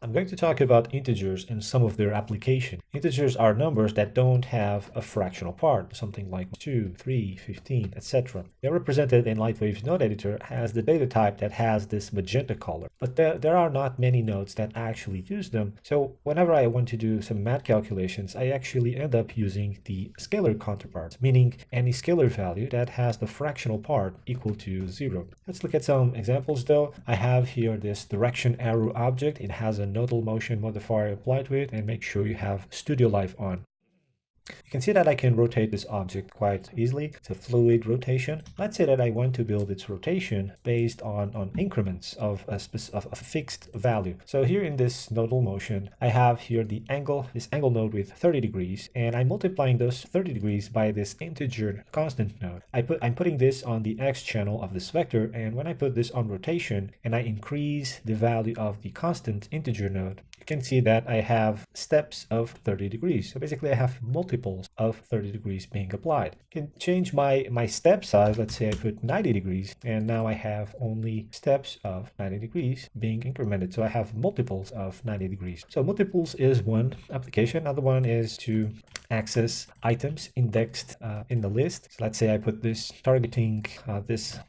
I'm going to talk about integers and some of their application. Integers are numbers that don't have a fractional part, something like 2, 3, 15, etc. They're represented in Lightwave's node editor as the data type that has this magenta color. But there are not many nodes that actually use them. So whenever I want to do some math calculations, I actually end up using the scalar counterpart, meaning any scalar value that has the fractional part equal to 0. Let's look at some examples though. I have here this direction arrow object. It has a nodal motion modifier applied to it, and make sure you have Studio Live on. You can see that I can rotate this object quite easily. It's a fluid rotation. Let's say that I want to build its rotation based on increments of a fixed value. So here in this nodal motion, I have here this angle node with 30 degrees, and I'm multiplying those 30 degrees by this integer constant node. I'm putting this on the x channel of this vector, and when I put this on rotation and I increase the value of the constant integer node, you can see that I have steps of 30 degrees. So basically I have multiples of 30 degrees being applied. I can change my step size. Let's say I put 90 degrees, and now I have only steps of 90 degrees being incremented. So I have multiples of 90 degrees. So multiples is one application. Another one is to access items indexed in the list. So let's say I put this targeting this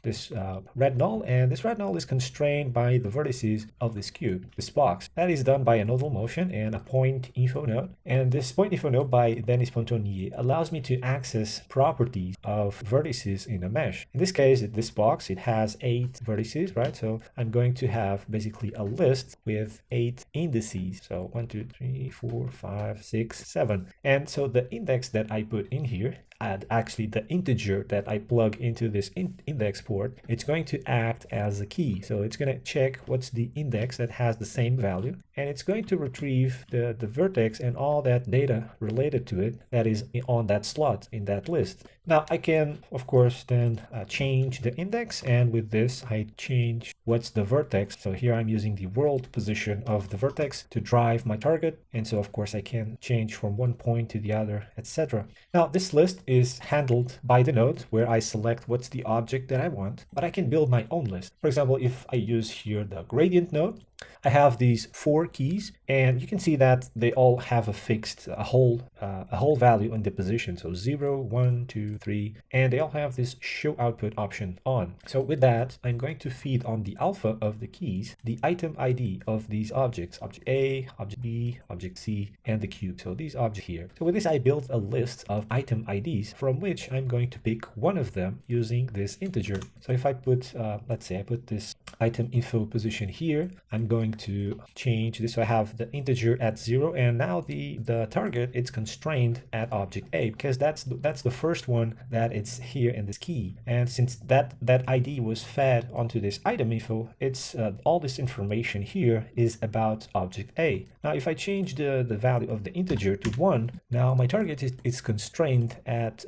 red null, and this red null is constrained by the vertices of this cube, this box. That is done by a nodal motion and a point info node. And this point info node by Denis Pontonnier allows me to access properties of vertices in a mesh. In this case, this box, it has 8 vertices, right? So I'm going to have basically a list with 8 indices. So 1, 2, 3, 4, 5, 6, 7. And so the index that I put in here, and actually the integer that I plug into this index port, it's going to act as a key. So it's going to check what's the index that has the same value, and it's going to retrieve the vertex and all that data related to it that is on that slot in that list. Now I can, of course, then change the index, and with this I change what's the vertex. So here I'm using the world position of the vertex to drive my target, and so of course I can change from one point to the other, etc. Now this list is handled by the node where I select what's the object that I want, but I can build my own list. For example, if I use here the gradient node, I have these 4 keys, and you can see that they all have a fixed a whole value in the position. So 0, 1, 2, 3, and they all have this show output option on. So with that, I'm going to feed on the alpha of the keys the item ID of these objects: object A, object B, object C, and the cube. So these objects here. So with this, I built a list of item IDs from which I'm going to pick one of them using this integer. So if I put, let's say I put this item info position here, I'm going to change this. So I have the integer at 0, and now the target, it's constrained at object A, because that's the first one that it's here in this key. And since that ID was fed onto this item info, it's all this information here is about object A. Now if I change the value of the integer to 1, now my target is constrained at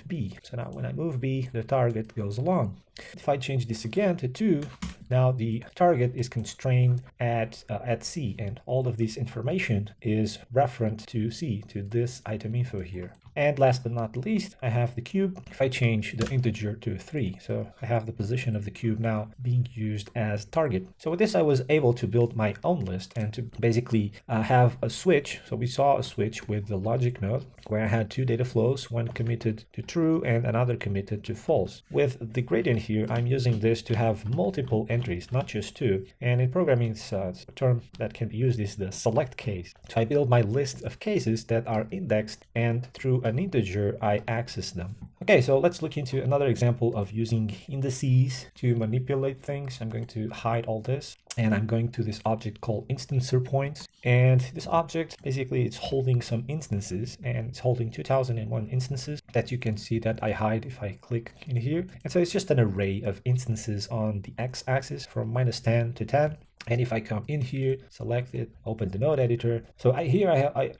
B. So now when I move B, the target goes along. If I change this again to 2, now the target is constrained at C, and all of this information is referent to C, to this item info here. And last but not least, I have the cube. If I change the integer to 3, so I have the position of the cube now being used as target. So with this, I was able to build my own list and to basically have a switch. So we saw a switch with the logic node where I had 2 data flows, one committed to true and another committed to false. With the gradient here, I'm using this to have multiple entries, not just 2. And in programming, a term that can be used is the select case. So I build my list of cases that are indexed, and through an integer, I access them. Okay, so let's look into another example of using indices to manipulate things. I'm going to hide all this, and I'm going to this object called instancer points. And this object, basically, it's holding some instances, and it's holding 2001 instances that you can see that I hide if I click in here. And so it's just an array of instances on the x-axis from -10 to 10. And if I come in here, select it, open the node editor. So I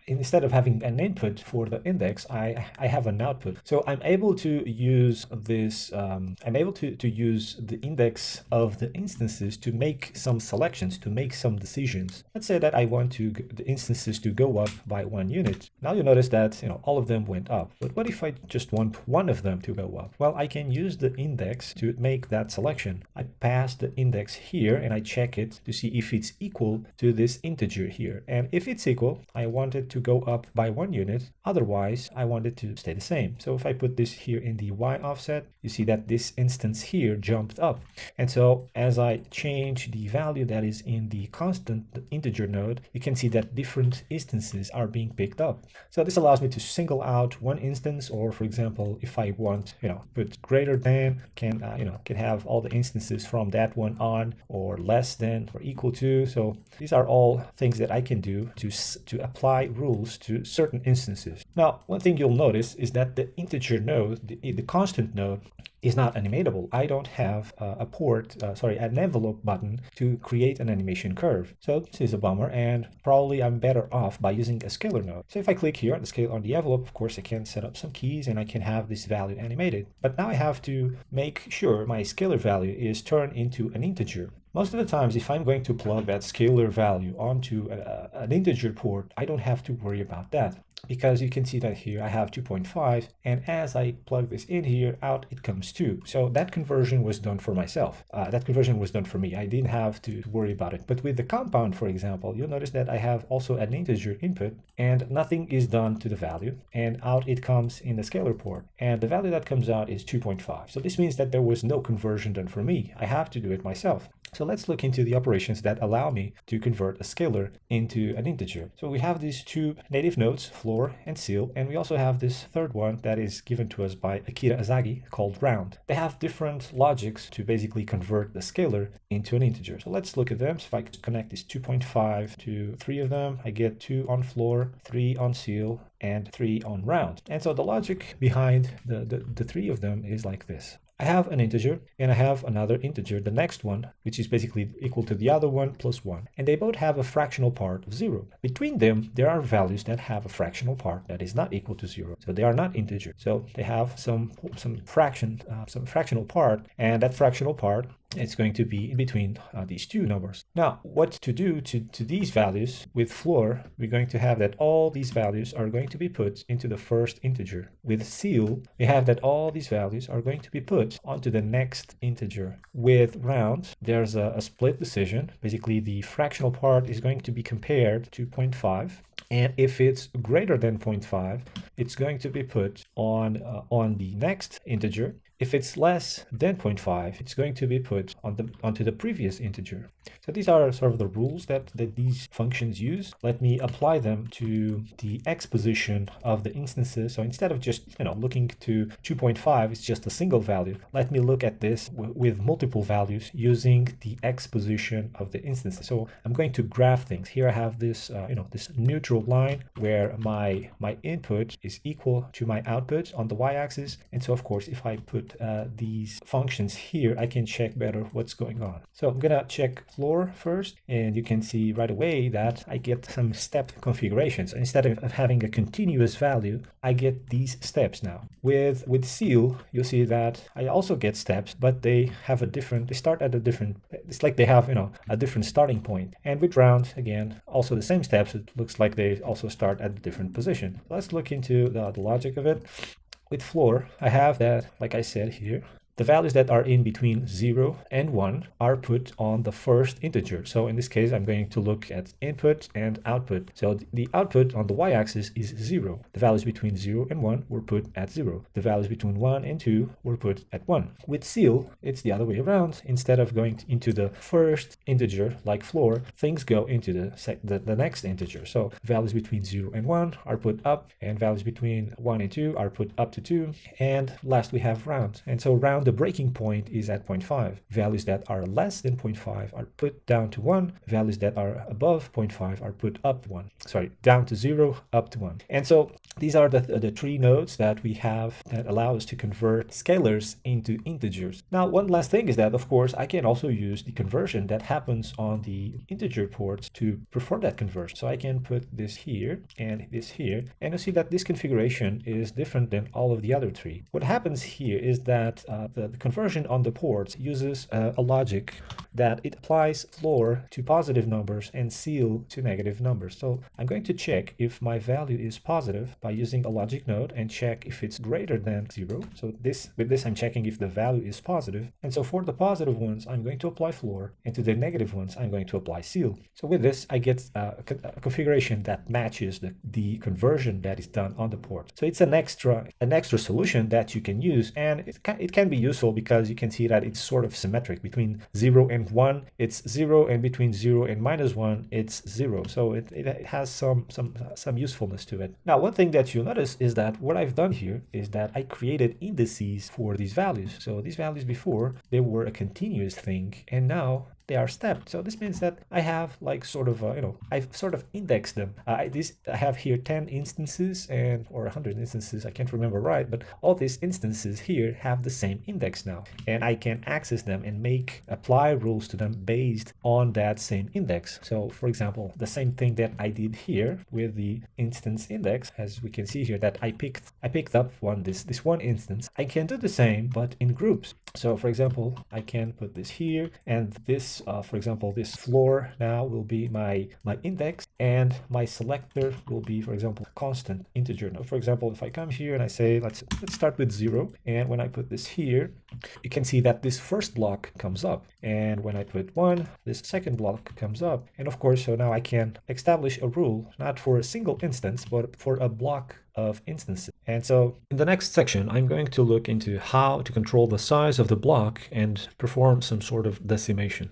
instead of having an input for the index, I have an output. So I'm able to use this. I'm able to use the index of the instances to make some selections, to make some decisions. Let's say that I want the instances to go up by 1 unit. Now you notice that all of them went up. But what if I just want one of them to go up? Well, I can use the index to make that selection. I pass the index here and I check it to see if it's equal to this integer here. And if it's equal, I want it to go up by 1 unit. Otherwise, I want it to stay the same. So if I put this here in the y offset, you see that this instance here jumped up. And so as I change the value that is in the constant integer node, you can see that different instances are being picked up. So this allows me to single out one instance, or for example, if I want, put greater than, can have all the instances from that one on, or less than, or equal to. So these are all things that I can do to apply rules to certain instances. Now, one thing you'll notice is that the integer node, the constant node, is not animatable. I don't have an envelope button to create an animation curve. So this is a bummer, and probably I'm better off by using a scalar node. So if I click here on the scale on the envelope, of course I can set up some keys and I can have this value animated. But now I have to make sure my scalar value is turned into an integer. Most of the times, if I'm going to plug that scalar value onto an integer port, I don't have to worry about that, because you can see that here I have 2.5, and as I plug this in here, out it comes 2. So that conversion was done for myself. That conversion was done for me. I didn't have to worry about it. But with the compound, for example, you'll notice that I have also an integer input, and nothing is done to the value, and out it comes in the scalar port. And the value that comes out is 2.5. So this means that there was no conversion done for me. I have to do it myself. So let's look into the operations that allow me to convert a scalar into an integer. So we have these two native nodes, floor and ceil, and we also have this third one that is given to us by Akira Azagi called round. They have different logics to basically convert the scalar into an integer. So let's look at them. So if I connect these 2.5 to 3 of them, I get 2 on floor, 3 on ceil, and 3 on round. And so the logic behind the 3 of them is like this. I have an integer and I have another integer, the next one, which is basically equal to the other one plus 1. And they both have a fractional part of 0. Between them, there are values that have a fractional part that is not equal to 0. So they are not integers. So they have some fractional part, and that fractional part, it's going to be in between these two numbers. Now, what to do to these values with floor, we're going to have that all these values are going to be put into the first integer. With ceil, we have that all these values are going to be put onto the next integer. With round, there's a split decision. Basically, the fractional part is going to be compared to 0.5. And if it's greater than 0.5, it's going to be put on the next integer. If it's less than 0.5, it's going to be put onto the previous integer. So these are sort of the rules that these functions use. Let me apply them to the x position of the instances. So instead of just looking to 2.5, it's just a single value. Let me look at this with multiple values using the x position of the instances. So I'm going to graph things. Here I have this this neutral line where my input is equal to my output on the y-axis. And so of course, if I put these functions here, I can check better what's going on. So I'm gonna check floor first, and you can see right away that I get some step configurations. Instead of having a continuous value, I get these steps now. With ceil, you'll see that I also get steps, but they start at a different, it's like they have a different starting point. And with round, again, also the same steps. It looks like they also start at a different position. Let's look into the logic of it. With floor, I have that, like I said here, the values that are in between 0 and 1 are put on the first integer. So in this case, I'm going to look at input and output. So the output on the y-axis is 0. The values between 0 and 1 were put at 0. The values between 1 and 2 were put at 1. With ceil, it's the other way around. Instead of going into the first integer like floor, things go into the next integer. So values between 0 and 1 are put up, and values between 1 and 2 are put up to 2. And last we have round. And so round, the breaking point is at 0.5. Values that are less than 0.5 are put down to 1. Values that are above 0.5 are put up 1. Sorry, down to 0, up to 1. And so these are the three nodes that we have that allow us to convert scalars into integers. Now, one last thing is that, of course, I can also use the conversion that happens on the integer ports to perform that conversion. So I can put this here and this here, and you'll see that this configuration is different than all of the other three. What happens here is that the conversion on the ports uses a logic that it applies floor to positive numbers and ceil to negative numbers. So I'm going to check if my value is positive by using a logic node and check if it's greater than 0. So with this I'm checking if the value is positive. And so for the positive ones, I'm going to apply floor, and to the negative ones, I'm going to apply ceil. So with this, I get a configuration that matches the conversion that is done on the port. So it's an extra solution that you can use, and it can be useful because you can see that it's sort of symmetric. Between 0 and 1, it's 0, and between 0 and -1, it's 0. So it has some usefulness to it. Now, one thing that you'll notice is that what I've done here is that I created indices for these values. So these values before, they were a continuous thing, and now they are stepped. So this means that I have like sort of, I've sort of indexed them. I have here 10 instances or 100 instances, I can't remember right, but all these instances here have the same index now. And I can access them and apply rules to them based on that same index. So for example, the same thing that I did here with the instance index, as we can see here that I picked up this one instance. I can do the same, but in groups. So for example, I can put this here, and this, for example, this floor now will be my index, and my selector will be, for example, constant integer. Now, for example, if I come here and I say, let's start with 0, and when I put this here, you can see that this first block comes up, and when I put 1, this second block comes up. And of course, so now I can establish a rule, not for a single instance, but for a block of instances. And so in the next section, I'm going to look into how to control the size of the block and perform some sort of decimation.